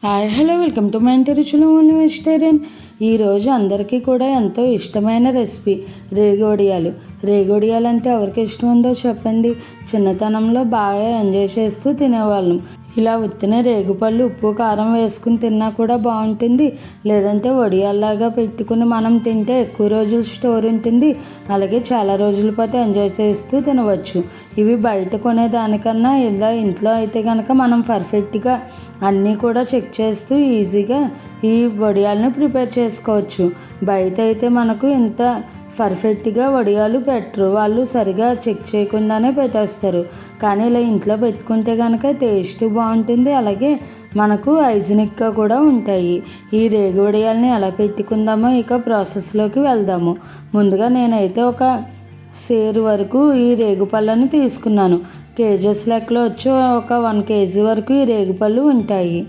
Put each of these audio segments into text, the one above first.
Hi hello welcome to my ఇంటి రుచులు only vegetarian. ఈరోజు అందరికీ కూడా ఎంతో ఇష్టమైన రెసిపీ రేగోడియాలు. రేగోడియాలు అంటే ఎవరికి ఇష్టం ఉందో చెప్పండి. చిన్నతనంలో బాగా ఎంజాయ్ చేస్తూ తినేవాళ్ళం. ఇలా ఉత్తిన రేగుపళ్ళు ఉప్పు కారం వేసుకుని తిన్నా కూడా బాగుంటుంది. లేదంటే వడియాల్లాగా పెట్టుకుని మనం తింటే ఎక్కువ రోజులు స్టోర్ ఉంటుంది. అలాగే చాలా రోజుల పాటు ఎంజాయ్ చేస్తూ తినవచ్చు. ఇవి బయట కొనేదానికన్నా ఇలా ఇంట్లో అయితే కనుక మనం పర్ఫెక్ట్గా అన్నీ కూడా చెక్ చేస్తూ ఈజీగా ఈ వడియాలను ప్రిపేర్ చేసుకోవచ్చు. బయట అయితే మనకు ఇంత పర్ఫెక్ట్గా వడియాలు పెట్టరు, వాళ్ళు సరిగా చెక్ చేయకుండానే పెట్టేస్తారు. కానీ ఇలా ఇంట్లో పెట్టుకుంటే కనుక టేస్ట్ బాగుంటుంది, అలాగే మనకు హైజీనిక్గా కూడా ఉంటాయి. ఈ రేగు వడియాలని ఎలా పెట్టుకుందామో ఇక ప్రాసెస్లోకి వెళ్దాము. ముందుగా నేనైతే ఒక సేరు వరకు ఈ రేగుపళ్ళను తీసుకున్నాను. కేజెస్ లెక్కలో వచ్చి ఒక 1 kg వరకు ఈ రేగుపళ్ళు ఉంటాయి.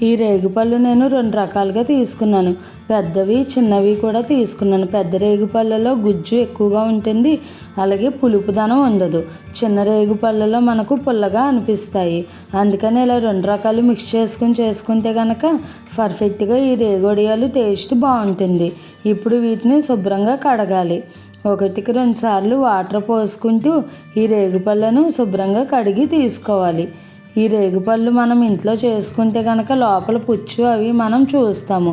ఈ రేగుపళ్ళు నేను 2 రకాలుగా తీసుకున్నాను. పెద్దవి చిన్నవి కూడా తీసుకున్నాను. పెద్ద రేగుపళ్ళలో గుజ్జు ఎక్కువగా ఉంటుంది, అలాగే పులుపుదనం ఉండదు. చిన్న రేగుపళ్ళలో మనకు పుల్లగా అనిపిస్తాయి. అందుకని ఇలా 2 రకాలు మిక్స్ చేసుకుంటే కనుక పర్ఫెక్ట్గా ఈ రేగొడియాలు టేస్ట్ బాగుంటుంది. ఇప్పుడు వీటిని శుభ్రంగా కడగాలి. 1కి 2 సార్లు వాటర్ పోసుకుంటూ ఈ రేగుపళ్ళను శుభ్రంగా కడిగి తీసుకోవాలి. ఈ రేగుపళ్ళు మనం ఇంట్లో చేసుకుంటే కనుక లోపల పుచ్చు అవి మనం చూస్తాము.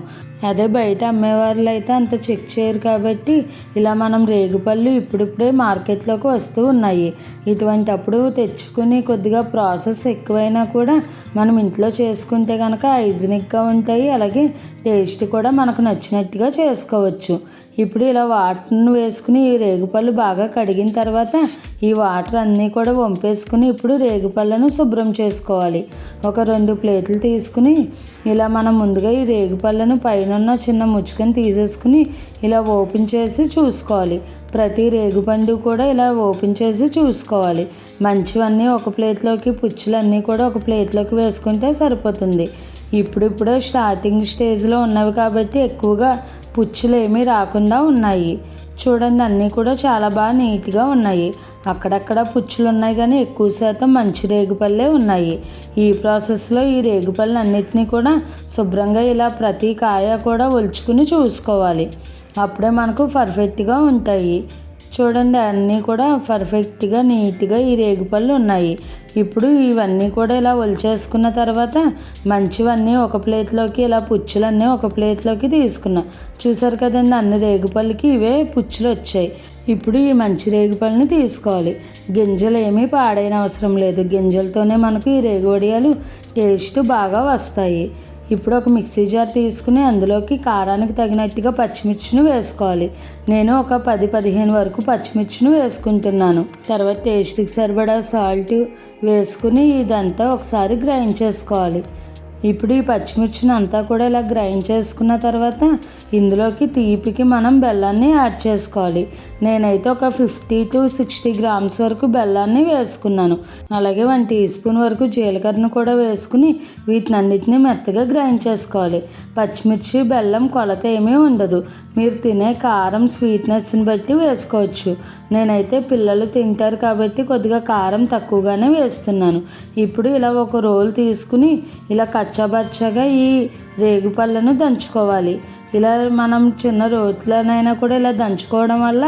అదే బయట అమ్మేవాళ్ళు అయితే అంత చెక్ చేయరు. కాబట్టి ఇలా మనం రేగుపళ్ళు ఇప్పుడిప్పుడే మార్కెట్లోకి వస్తూ ఉన్నాయి. ఇటువంటి అప్పుడు తెచ్చుకుని కొద్దిగా ప్రాసెస్ ఎక్కువైనా కూడా మనం ఇంట్లో చేసుకుంటే కనుక హైజీనిక్గా ఉంటాయి, అలాగే టేస్ట్ కూడా మనకు నచ్చినట్టుగా చేసుకోవచ్చు. ఇప్పుడు ఇలా వాటర్ను వేసుకుని ఈ రేగుపళ్ళు బాగా కడిగిన తర్వాత ఈ వాటర్ అన్నీ కూడా వంపేసుకుని ఇప్పుడు రేగుపళ్ళను శుభ్రం చేసుకోవాలి. ఒక 2 ప్లేట్లు తీసుకుని ఇలా మనం ముందుగా ఈ రేగుపళ్ళను పైన చిన్న ముచ్చుకని తీసేసుకుని ఇలా ఓపెన్ చేసి చూసుకోవాలి. ప్రతి రేగుపండు కూడా ఇలా ఓపెన్ చేసి చూసుకోవాలి. మంచివన్నీ ఒక ప్లేట్లోకి, పుచ్చులన్నీ కూడా ఒక ప్లేట్లోకి వేసుకుంటే సరిపోతుంది. ఇప్పుడిప్పుడే స్టార్టింగ్ స్టేజ్లో ఉన్నవి కాబట్టి ఎక్కువగా పుచ్చులు ఏమీ రాకుండా ఉన్నాయి. చూడండి, అన్నీ కూడా చాలా బాగా నీట్గా ఉన్నాయి. అక్కడక్కడ పుచ్చులు ఉన్నాయి కానీ ఎక్కువ శాతం మంచి రేగుపళ్ళే ఉన్నాయి. ఈ ప్రాసెస్లో ఈ రేగుపళ్ళని అన్నిటినీ కూడా శుభ్రంగా ఇలా ప్రతి కాయ కూడా ఒలుచుకుని చూసుకోవాలి. అప్పుడే మనకు పర్ఫెక్ట్గా ఉంటాయి. చూడండి, అన్నీ కూడా పర్ఫెక్ట్గా నీట్గా ఈ రేగుపళ్ళు ఉన్నాయి. ఇప్పుడు ఇవన్నీ కూడా ఇలా ఒలిచేసుకున్న తర్వాత మంచివన్నీ ఒక ప్లేట్లోకి, ఇలా పుచ్చులన్నీ ఒక ప్లేట్లోకి తీసుకున్నా. చూసారు కదండి, అన్ని రేగుపళ్ళకి ఇవే పుచ్చులు వచ్చాయి. ఇప్పుడు ఈ మంచి రేగుపళ్ళని తీసుకోవాలి. గింజలు ఏమీ పాడైన అవసరం లేదు. గింజలతోనే మనకు ఈ రేగు వడియాలు టేస్ట్ బాగా వస్తాయి. ఇప్పుడు ఒక మిక్సీ జార్ తీసుకుని అందులోకి కారానికి తగినట్టుగా పచ్చిమిర్చిని వేసుకోవాలి. నేను ఒక 10-15 వరకు పచ్చిమిర్చిని వేసుకుంటున్నాను. తర్వాత టేస్ట్కి సరిపడా సాల్ట్ వేసుకుని ఇదంతా ఒకసారి గ్రైండ్ చేసుకోవాలి. ఇప్పుడు ఈ పచ్చిమిర్చిని అంతా కూడా ఇలా గ్రైండ్ చేసుకున్న తర్వాత ఇందులోకి తీపికి మనం బెల్లాన్ని యాడ్ చేసుకోవాలి. నేనైతే ఒక 50 to 60 grams వరకు బెల్లాన్ని వేసుకున్నాను. అలాగే 1 teaspoon వరకు జీలకర్రను కూడా వేసుకుని వీటిని అన్నిటినీ మెత్తగా గ్రైండ్ చేసుకోవాలి. పచ్చిమిర్చి బెల్లం కొలత ఏమీ ఉండదు. మీరు తినే కారం స్వీట్నెస్ని బట్టి వేసుకోవచ్చు. నేనైతే పిల్లలు తింటారు కాబట్టి కొద్దిగా కారం తక్కువగానే వేస్తున్నాను. ఇప్పుడు ఇలా ఒక రోల్ తీసుకుని ఇలా కచ్చాబచ్చాగా ఈ రేగుపళ్ళను దంచుకోవాలి. ఇలా మనం చిన్న రోట్లనైనా కూడా ఇలా దంచుకోవడం వల్ల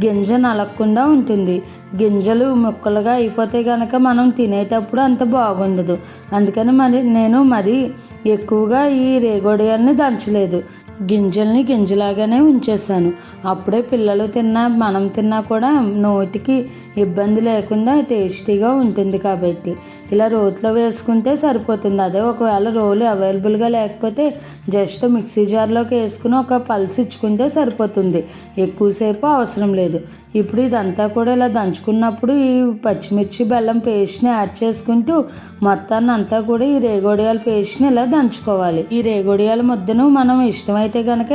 గింజ నలగకుండా ఉంటుంది. గింజలు ముక్కలుగా అయిపోతే కనుక మనం తినేటప్పుడు అంత బాగుండదు. అందుకని నేను మరీ ఎక్కువగా ఈ రేగొడియాలని దంచలేదు. గింజల్ని గింజలాగానే ఉంచేసాను. అప్పుడే పిల్లలు తిన్నా మనం తిన్నా కూడా నోటికి ఇబ్బంది లేకుండా టేస్టీగా ఉంటుంది. కాబట్టి ఇలా రోట్లో వేసుకుంటే సరిపోతుంది. అదే ఒకవేళ రోలు అవైలబుల్గా లేకపోతే జస్ట్ మిక్సీ జార్లోకి వేసుకుని ఒక పల్స్ ఇచ్చుకుంటే సరిపోతుంది. ఎక్కువసేపు అవసరం లేదు. ఇప్పుడు ఇదంతా కూడా ఇలా దంచుకున్నప్పుడు ఈ పచ్చిమిర్చి బెల్లం పేస్ట్ని యాడ్ చేసుకుంటూ మొత్తాన్ని అంతా కూడా ఈ రేగొడియాల పేస్ట్ని ఇలా దంచుకోవాలి. ఈ రేగొడియాల ముద్దను మనం ఇష్టమైతే కనుక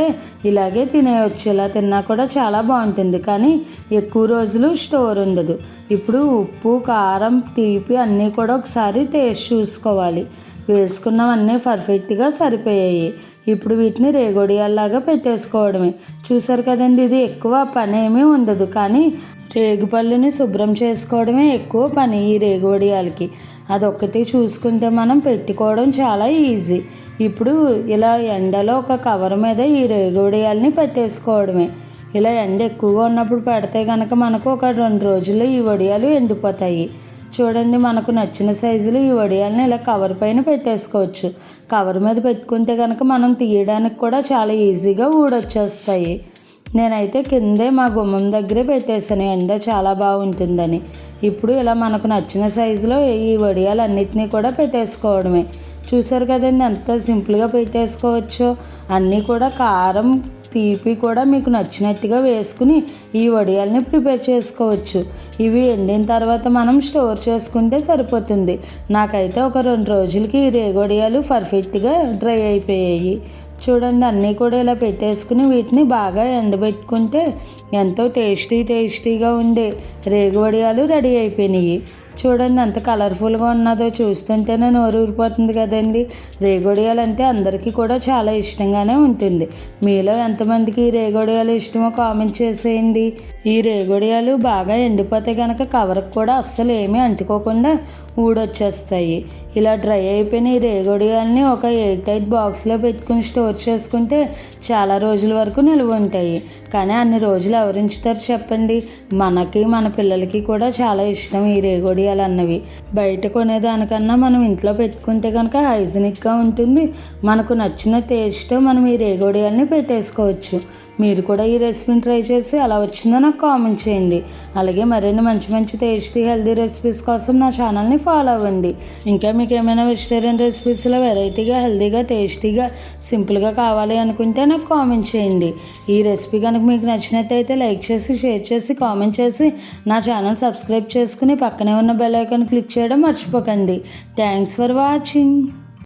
ఇలాగే తినేయచ్చు. ఇలా తిన్నా కూడా చాలా బాగుంటుంది, కానీ ఎక్కువ రోజులు స్టోర్ ఉండదు. ఇప్పుడు ఉప్పు కారం తీపి అన్నీ కూడా ఒకసారి టేస్ట్ చూసుకోవాలి. వేసుకున్నవన్నీ పర్ఫెక్ట్గా సరిపోయాయి. ఇప్పుడు వీటిని రేగొడియాల్లాగా పెట్టేసుకోవడమే. చూసారు కదండి, ఇది ఎక్కువ పని ఏమీ ఉండదు, కానీ రేగుపళ్ళుని శుభ్రం చేసుకోవడమే ఎక్కువ పని ఈ రేగువడియాలకి. అదొక్కటి చూసుకుంటే మనం పెట్టుకోవడం చాలా ఈజీ. ఇప్పుడు ఇలా ఎండలో ఒక కవర్ మీద ఈ రేగువడియాలని పెట్టేసుకోవడమే. ఇలా ఎండ ఎక్కువగా ఉన్నప్పుడు పెడితే కనుక మనకు ఒక 2 రోజుల్లో ఈ వడియాలు ఎండిపోతాయి. చూడండి, మనకు నచ్చిన సైజులో ఈ వడియాలని ఇలా కవర్ పైన పెట్టేసుకోవచ్చు. కవర్ మీద పెట్టుకుంటే కనుక మనం తీయడానికి కూడా చాలా ఈజీగా ఊడొచ్చేస్తాయి. నేనైతే కిందే మా గుమ్మం దగ్గరే పెట్టేశాను, ఎండ చాలా బాగుంటుందని. ఇప్పుడు ఇలా మనకు నచ్చిన సైజులో ఈ వడియాలన్నిటినీ కూడా పెట్టేసుకోవడమే. చూసారు కదండి ఎంత సింపుల్గా పెట్టేసుకోవచ్చో. అన్నీ కూడా కారం తీపి కూడా మీకు నచ్చినట్టుగా వేసుకుని ఈ వడియాల్ని ప్రిపేర్ చేసుకోవచ్చు. ఇవి ఎండిన తర్వాత మనం స్టోర్ చేసుకుంటే సరిపోతుంది. నాకైతే ఒక 2 రోజులకి ఈ రేగొడియాలు పర్ఫెక్ట్గా డ్రై అయిపోయాయి. చూడండి, అన్నీ కూడా ఇలా పెట్టేసుకుని వీటిని బాగా ఎండబెట్టుకుంటే ఎంతో టేస్టీగా ఉండే రేగువడియాలు రెడీ అయిపోయినాయి. చూడండి ఎంత కలర్ఫుల్గా ఉన్నదో, చూస్తుంటేనే నోరు ఊరిపోతుంది కదండి. రేగొడియాలు అంటే అందరికీ కూడా చాలా ఇష్టంగానే ఉంటుంది. మీలో ఎంతమందికి ఈ రేగొడియాలు ఇష్టమో కామెంట్ చేసేయండి. ఈ రేగొడియాలు బాగా ఎండిపోతే కనుక కవర్కి కూడా అస్సలు ఏమీ అంటుకోకుండా ఊడొచ్చేస్తాయి. ఇలా డ్రై అయిపోయిన ఈ రేగొడియాలని ఒక ఎయిర్ టైట్ బాక్స్లో పెట్టుకుని స్టోర్ చేసుకుంటే చాలా రోజుల వరకు నిల్వ ఉంటాయి. కానీ అన్ని రోజులు ఎవరు ఉంచుతారు చెప్పండి. మనకి మన పిల్లలకి కూడా చాలా ఇష్టం ఈ రేగొడియాలు అన్నవి. బయట కొనేదానికన్నా మనం ఇంట్లో పెట్టుకుంటే కనుక హైజీనిక్గా ఉంటుంది. మనకు నచ్చిన టేస్ట్ మనం ఈ రేగొడియాలని పెట్టేసుకోవచ్చు. మీరు కూడా ఈ రెసిపీని ట్రై చేసి అలా వచ్చిందో నాకు కామెంట్ చేయండి. అలాగే మరిన్ని మంచి టేస్టీ హెల్దీ రెసిపీస్ కోసం నా ఛానల్ని ఫాలో అవ్వండి. ఇంకా మీకు ఏమైనా వెజిటేరియన్ రెసిపీస్లో వెరైటీగా హెల్దీగా టేస్టీగా సింపుల్గా కావాలి అనుకుంటే నాకు కామెంట్ చేయండి. ఈ రెసిపీ కనుక మీకు నచ్చినట్టయితే లైక్ చేసి షేర్ చేసి కామెంట్ చేసి నా ఛానల్ సబ్స్క్రైబ్ చేసుకుని పక్కనే ఉన్న బెల్ ఐకాన్ క్లిక్ చేయడం మర్చిపోకండి. Thanks for watching.